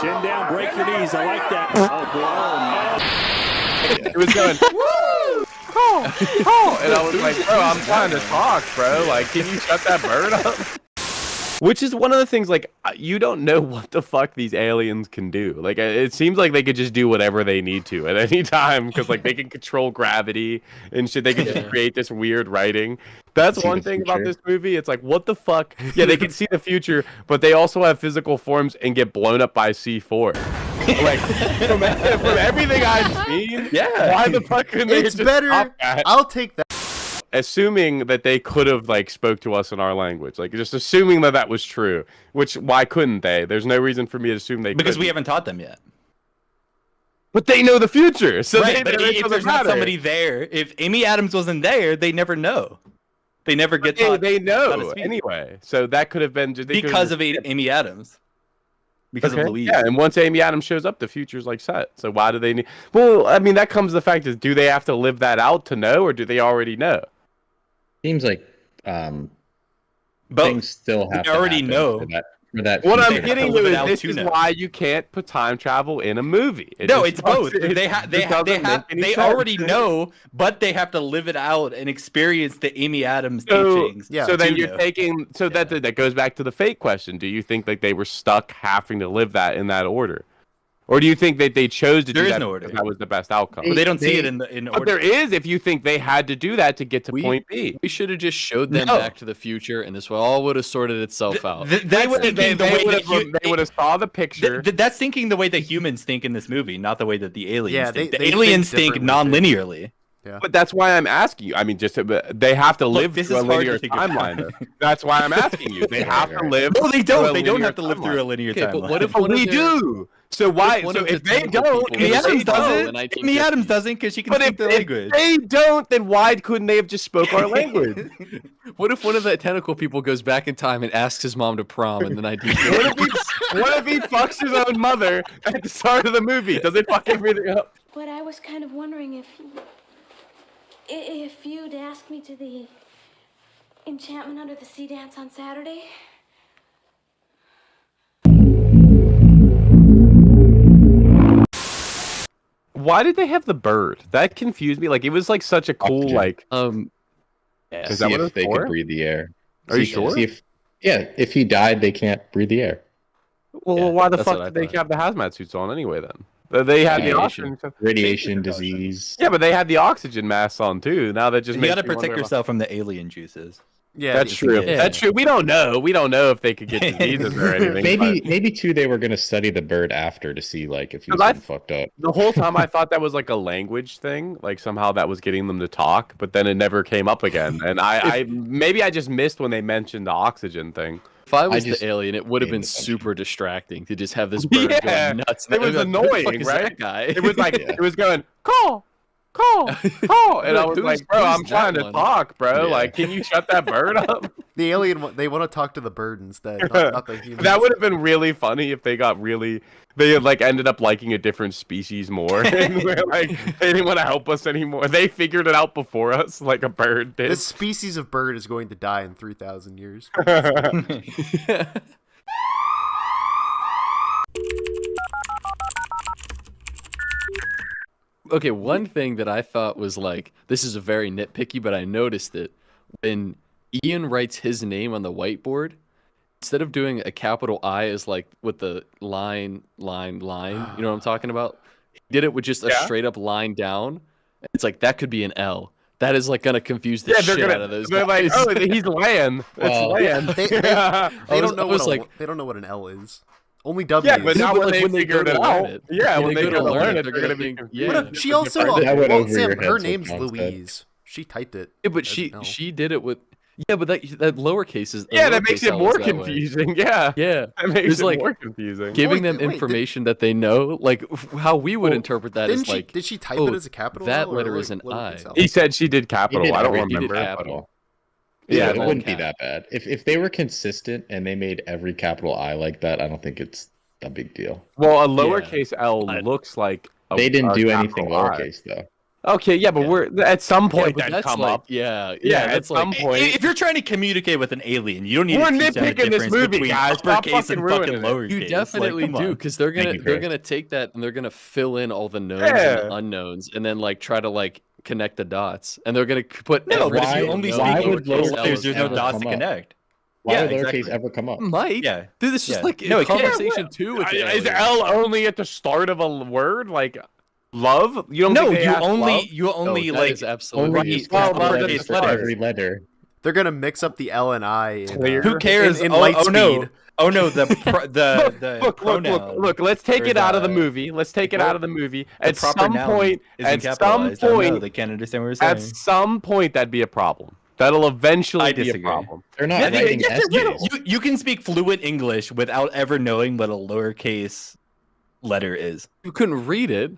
Chin down, break your knees. I like that. Oh, boy. It was going, woo! Call! And I was like, bro, I'm trying to talk, bro. Like, can you shut that bird up? Which is one of the things, like, you don't know what the fuck these aliens can do. Like, it seems like they could just do whatever they need to at any time, because, like, they can control gravity and shit. They can just create this weird writing. That's one thing about this movie. It's like, what the fuck? Yeah, they can see the future, but they also have physical forms and get blown up by C4. Like, from everything I've seen, why the fuck couldn't they just stop that? I'll take that. Assuming that they could have, like, spoke to us in our language, like, just assuming that was true. Which, why couldn't they? There's no reason for me to assume they because couldn't. we haven't taught them yet. But they know the future, so right, but if there's not somebody there, if Amy Adams wasn't there, they never know. They never get taught. They know anyway, so that could have been just because of Amy Adams. Because of Louise. Yeah, and once Amy Adams shows up, the future's like set. So why do they need? Well, I mean, that comes to the fact is, do they have to live that out to know, or do they already know? Seems like things still have to already happen know. For that What I'm getting to is this is why you can't put time travel in a movie. No, it's both. They already know, but they have to live it out and experience the Amy Adams teachings. Yeah. So then you're taking. So that goes back to the fate question. Do you think like they were stuck having to live that in that order? Or do you think that they chose to do that because that was the best outcome? But they don't see it in order. But there is if you think they had to do that to get to point B. We should have just showed them Back to the Future, and this all would have sorted itself out. They would have saw the picture. That's thinking the way that humans think in this movie, not the way that the aliens think. The aliens think non-linearly. Yeah. But that's why I'm asking you. I mean, just they have to live through a linear timeline. That's why I'm asking you. They have to live. No, they don't. They don't have to live through a linear timeline. But what if we do? So why? So if they don't, Amy Adams doesn't. Amy Adams doesn't because she can speak the language. If they don't, then why couldn't they have just spoke our language? What if one of the tentacle people goes back in time and asks his mom to prom in the 1950s? What if he fucks his own mother at the start of the movie? Does it fuck everything up? But I was kind of wondering if you'd ask me to the Enchantment Under the Sea dance on Saturday. Why did they have the bird? That confused me. Like it was like such a cool like is that what they could breathe the air? Are you sure? If he died, they can't breathe the air. Well, why the fuck did they have the hazmat suits on anyway then? They had the oxygen, radiation, disease. Yeah, but they had the oxygen masks on too. Now that just you got to protect yourself from the alien juices. Yeah, that's true. Yeah. That's true. We don't know. We don't know if they could get diseases or anything. Maybe too. They were going to study the bird after to see like if he was fucked up. The whole time I thought that was like a language thing, like somehow that was getting them to talk, but then it never came up again. And I maybe I just missed when they mentioned the oxygen thing. If I was the alien, it would have been super distracting to just have this bird going nuts. It was annoying, right? Guy? It was like it was going call. And I was like, bro, I'm trying to talk, bro. Yeah. Like, can you shut that bird up? The alien, they want to talk to the bird instead, not the human. That would have been really funny if they had like ended up liking a different species more. And we're like, they didn't want to help us anymore. They figured it out before us, like a bird did. This species of bird is going to die in 3,000 years. Okay, one thing that I thought was like, this is a very nitpicky, but I noticed it. When Ian writes his name on the whiteboard, instead of doing a capital I as like with the line, you know what I'm talking about? He did it with just a straight up line down. It's like, that could be an L. That is like gonna confuse the shit out of those guys. They're like, oh, he's land. It's land. They don't know they don't know what an L is. Only W. Yeah, but now when they figured it out, when they go to learn it, they're gonna be confused. She also, Sam, her name's Louise. She typed it. Yeah, but she did it with. Yeah, but that lowercase is. Yeah, that makes it more confusing. Yeah, that makes it more confusing. Giving them information that they know, like how we would interpret that is like. Did she type it as a capital? That letter is an I. He said she did capital. I don't remember. Capital. Yeah, it wouldn't be that bad. If they were consistent and they made every capital I like that, I don't think it's a big deal. Well, a lowercase L looks like they didn't do anything lowercase though. Okay, yeah, but we're at some point but that come like, up. Yeah, At that's some like, point. If you're trying to communicate with an alien, you don't need We're to teach them the nitpicking this difference movie, between guys. Stop uppercase and fucking fucking ruining it. lowercase. you definitely Like, come do, on. because they're Thank you, Chris. gonna take that and they're gonna fill in all the knowns Yeah. and the unknowns, and then like try to like connect the dots, and they're gonna put No, every but if you single only known why speak would lowercase lowercase L there's as no ever dots to come up? connect. Why Yeah, would lowercase exactly. ever come up? Might. Yeah. Dude, this is Yeah. like No, a it can't. conversation too with the Is aliens. L only at the start of a word? Like love? You don't No, think they you ask only love? you only that like is absolutely Only Right. use Well, capital but letters that's for letters. every letter. They're gonna mix up the L and I. In, Clear. who cares? In oh, light oh no. speed. Oh no, the Look, pronoun look, let's take or it out of the the- movie. Let's take it what? out of the movie. the At proper some noun point, isn't at some capitalized. Oh, no, point, they can't understand what we're saying. at some point, that'd be a problem. That'll eventually I be a disagree. problem. They're not Yeah, writing yes, essays. you can speak fluent English without ever knowing what a lowercase letter is. You couldn't read it.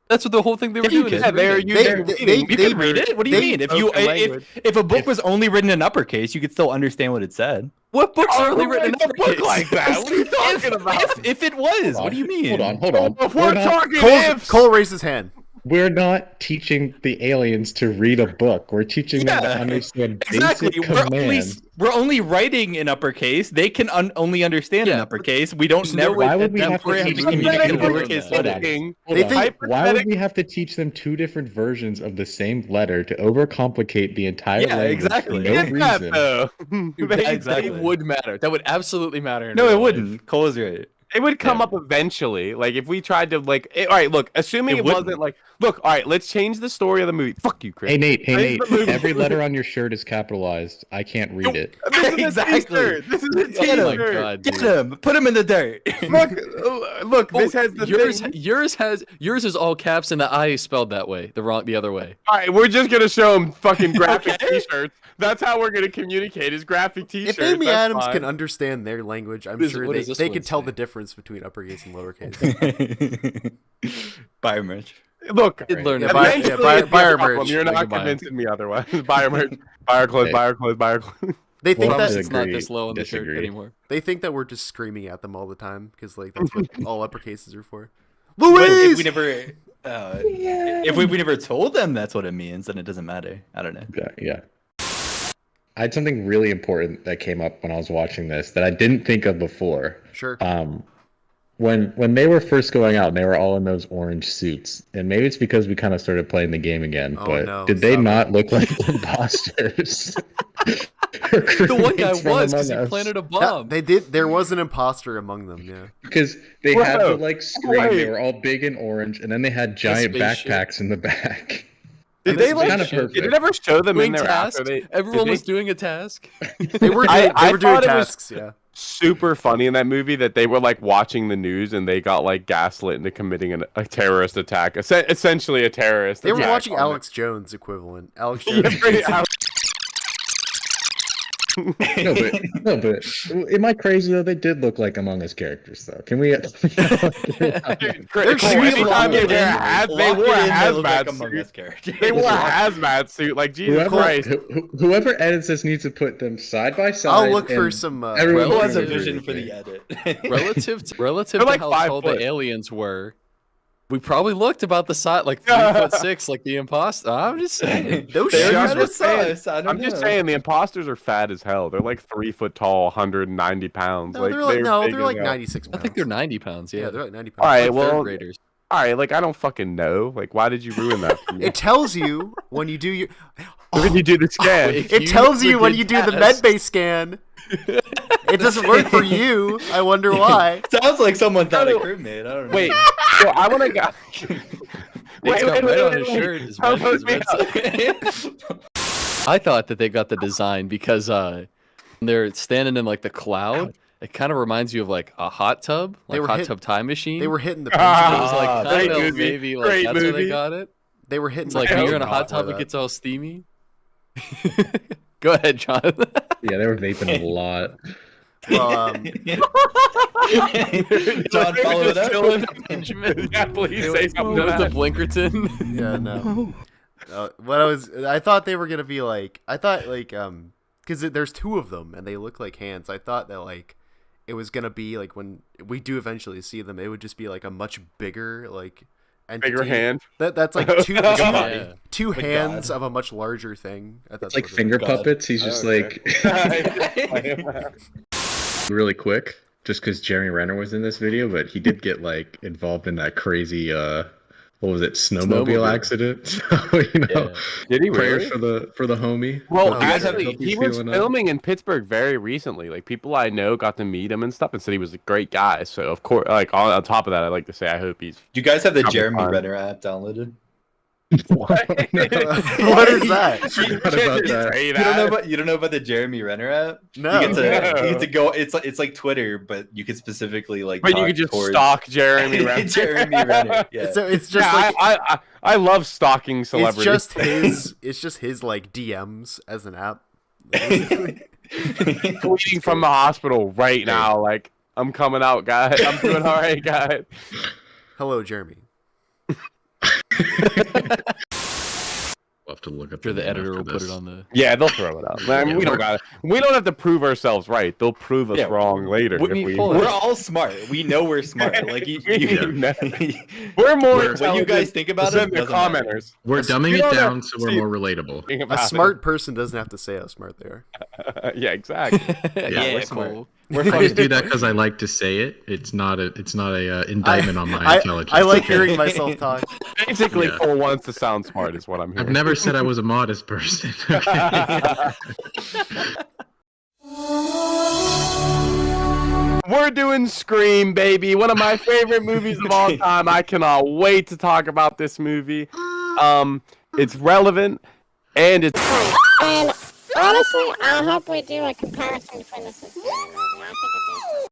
That's what the whole thing they were Yeah, you doing. is can. They're reading. using reading. You can read it. What do you mean? If you spoken language. if a book was only written in uppercase, you could still understand what it said. What books are only Who written in writes a book uppercase? like that? What are you talking about? If it was, what do you mean? Hold on. If we're talking Cole, ifs, Cole raised his hand. We're not teaching the aliens to read a book. We're teaching them to Yeah, understand Exactly. basic We're only, commands. we're only writing in uppercase. They can only understand in Yeah, uppercase. We don't there's never. no way Why would we that have to we're teach having them to to communicate read with a them. book? thinking, Hold They on. think- Why would we have to teach them two different versions of the same letter to overcomplicate the entire Yeah, language exactly. for no Get that, reason? though. Dude, They- exactly. They would matter. That would absolutely matter. in No, it real life. wouldn't. Cole is right. It would come Yeah. up eventually. Like if we tried to all right, look, assuming It it wasn't wouldn't. like, look, all right, let's change the story of the movie. Fuck you, Chris. Hey Nate, Change the movie. every letter on your shirt is capitalized. I can't read it. This is Exactly. a t-shirt. This is a Get Oh my t-shirt. god, Get dude. him. Put him in the dirt. Look, this Oh, has the yours thing. yours is all caps and the I is spelled that way. The other way. All right, we're just gonna show them fucking graphic Okay. t-shirts. That's how we're gonna communicate is graphic t-shirts. If Amy That's Adams fine. can understand their language, I'm What is- sure what they, does this they one can tell say? the difference between uppercase and lowercase. Buy merch. Look, Did learn Yeah, it. buy- eventually buy it'd be a our problem. merch. You're We not can buy 'em. convincing me otherwise. Buy our merch. Buy our clothes. Hey. Buy our clothes. Buy our clothes. They think Well, that I'm It's not Agree, this low on the shirt disagree. anymore. they think that we're just screaming at them all the time because like that's what all uppercases are for. But Louise. if we never, if we never told them that's what it means, then it doesn't matter. I don't know. Yeah. I had something really important that came up when I was watching this that I didn't think of before. Sure. When they were first going out, and they were all in those orange suits, and maybe it's because we kind of started playing the game again. Oh, but no, did they stop not look like imposters? The one guy was because he planted a Yeah, bomb. they did. There was an imposter among them. Yeah. Because they had the Bro, like screen. They wait. were all big and orange, and then they had giant spaceship. backpacks in the back. Did This they is like? kinda Did perfect. it ever show them in Doing there tasks. after they? Everyone did was they- doing a task. They were I- doing, I they were doing thought it was- tasks. Yeah. super funny in that movie that they were like watching the news and they got like gaslit into committing a terrorist attack. Essentially a terrorist. They were attack watching on Alex Jones equivalent. Alex it. Jones. Yeah, pretty- No, but am I crazy though? They did look like Among Us characters, though. Can we? Dude, They're Cole, shoes anytime they locked wear in. they wore a hazmat Among suit. Us characters. They wore a hazmat suit. Like Jesus Christ. Whoever edits this needs to put them side by side. I'll look for and some. everyone Who Well, has a can agree vision with for me. the edit? relative They're like to how 5 tall foot. the aliens were, we probably looked about the size, like 3'6", like the imposter. I'm just saying. Those They're shoes kind were of sus. I don't I'm just know. saying the imposters are fat as hell. They're like 3 foot tall, 190 pounds. No, like, they're like big as like hell. 96 pounds. I think they're 90 pounds. Yeah, Yeah, they're like 90 All pounds. right, Like third well, graders. all right. Like I don't fucking know. Like why did you ruin that for me? It tells you when you do your. When you do the scan, If It tells you when did you do the test- medbay scan. It doesn't work for you. I wonder why. Sounds like someone thought a crewmate. I don't know. wait. So I want to go. It's got red on his shirt. His Help red- his me red out. side. I thought that they got the design because when they're standing in like the cloud. It kind of reminds you of like a hot tub, They like were hot hit- tub time machine. They were hitting the. It Ah, was like great kind of movie. maybe like Great that's where movie. they got it. They were hitting It's like I when hope you're in a hot not tub, for it that. gets all steamy. Go ahead, Jonathan. Yeah, they were vaping a lot. Well, John, follow it up. Chilling at Benjamin. Yeah, please say something. With to the that. Blinkerton. yeah, no. I thought they were gonna be like, because there's two of them and they look like hands. I thought that like it was gonna be like when we do eventually see them, it would just be like a much bigger like entity. Bigger hand. That's like two Yeah. two My hands God. of a much larger thing. It's like finger puppets. He's just like really quick, just because Jeremy Renner was in this video, but he did get like involved in that crazy what was it, snowmobile accident? So, you know, Did he prayers really? for the homie. Well, Oh, actually, Hope he's he was feeling up. filming in Pittsburgh very recently. Like people I know got to meet him and stuff, and said he was a great guy. So of course, like on top of that, I'd like to say I hope he's. Do you guys have the Probably Jeremy fine. Renner app downloaded? What is that? Forgot about that. You don't know about the Jeremy Renner app? No. You get to go. It's like Twitter, but you could specifically like. But you talk could just towards- stalk Jeremy Renner. Jeremy Renner. Yeah. So it's just Yeah, like I love stalking it's celebrities. just his like DMs as an app. Tweeting from the hospital right now, like I'm coming out, guys. I'm doing all right, guys. Hello, Jeremy. We'll have to look up. Sure, the name editor after will put this. it on the. Yeah, they'll throw it out. I mean, Yeah, we don't we're- got. We don't have to prove ourselves right. They'll prove us Yeah, wrong later. we- if we, hold We're all smart. We know we're smart. Like we're more. what you guys think about than it the doesn't matter. commenters. We're dumbing We it don't down have so we're to more relatable. think A about smart person doesn't have to say how smart they are. it. Yeah, exactly. Yeah, we're smart. cool. I just do that because I like to say it. It's not a indictment on my intelligence. I like hearing myself talk. Basically, Yeah. Cole wants to sound smart, is what I'm I've hearing. never said I was a modest person. We're doing Scream, baby. One of my favorite movies of all time. I cannot wait to talk about this movie. It's relevant and it's. And honestly, I hope we do a comparison between this and Scream movie. I think it'd be